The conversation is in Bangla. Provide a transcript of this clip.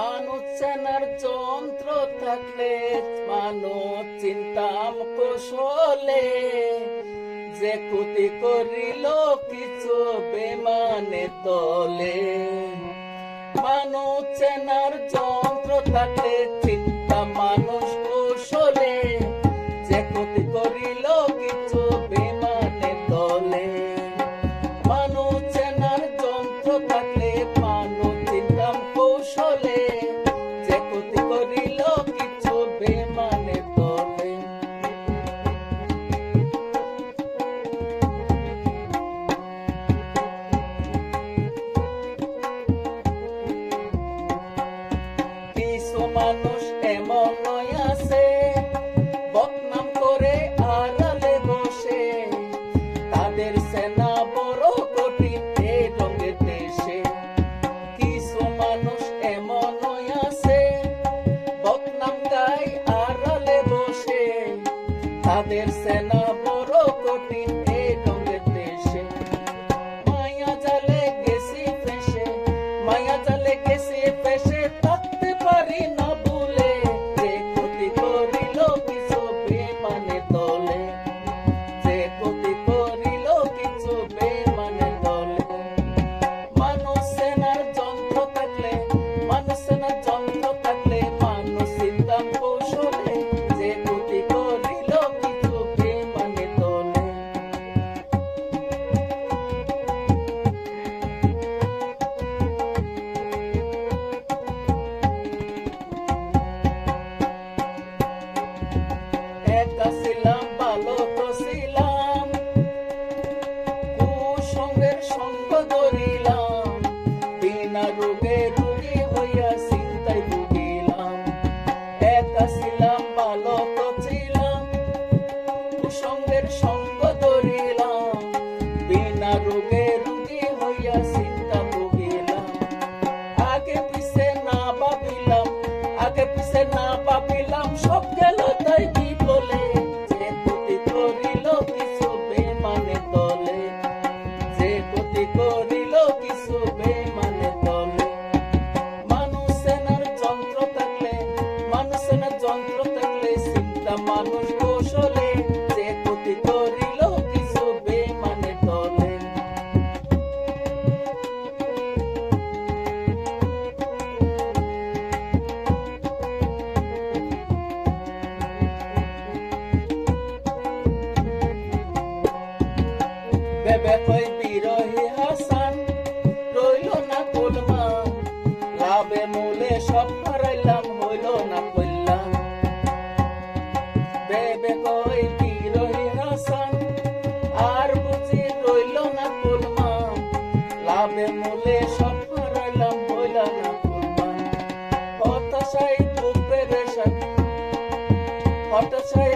মানুষ চেনার যন্ত্র থাকলে মানুষ চিন্তাম কৌশলে যে ক্ষতি করিল কিছু বেমানে তলে। মানুষ চেনার যন্ত্র থাকলে চিন্তা মানুষ কৌশলে যে ক্ষতি করিল কিছু বেমানে তলে। মানুষ চেনার যন্ত্র থাকলে মানুষ চিন্তাম কৌশলে যে ক্ষতি করিল কিছু বেমানে তলে। কিছু মানুষ এমন আছে বদনাম করে আড়ালে বসে, তাদের সেনা বড় কঠিন এই রঙের দেশে। কিছু মানুষ এমন আছে বদনাম গায় আড়ালে বসে, তাদের সেনা বড় কঠিন এই রঙের দেশে। মায়া জালে গেছি ফেসে, মায়া জালে গেছি ফেসে, থাকতে পারি না ভুলে যে ক্ষতি করিল কিছু বেমানে তলে। যে ক্ষতি করিল কিছু বেমানে তলে। মানুষ সেনার যন্ত্র থাকলে, মানুষ সেনার যন্ত্র থাকলে মানুষ চিন্তাম কৌশলে যে ক্ষতি করিল কিছু বেমানে তলে। একা ছিলাম ভালো তো ছিলাম, কুসঙ্গের সঙ্গ ধরিলাম, বিনা রোগে রোগী হইয়া চিন্তায় ভুগিলাম। একা ছিলাম ভালো তো ছিলাম, কুসঙ্গের সঙ্গ ধরিলাম, বিনা রোগে রোগী হইয়া চিন্তা ভুগিলাম। আগে পিছে না ভাবিলাম, আগে পিছে না ভাবিলাম, সব গেল তাই কি বলে যে ক্ষতি করিল কিছু বেমানে তলে। যে ক্ষতি করিল কিছু বেমানে তলে। মানুষ সেনার যন্ত্র থাকলে, মানুষ সেনার যন্ত্র থাকলে চিন্তা মানুষ কৌশলে যে ক্ষতি করিল কিছু বেমানে তলে। বেবে কই বিরহী হাসান রইল না কলমা, লাভে মূলে সব হারাইলাম হইল না কল্যাণ। বেবে কই বিরহী হাসান আর বুঝি রইল না কলমা, লাভে মূলে সব হারাইলাম হইল না কল্যাণ। হতাশায় খুব পেরেশান, হতাশায়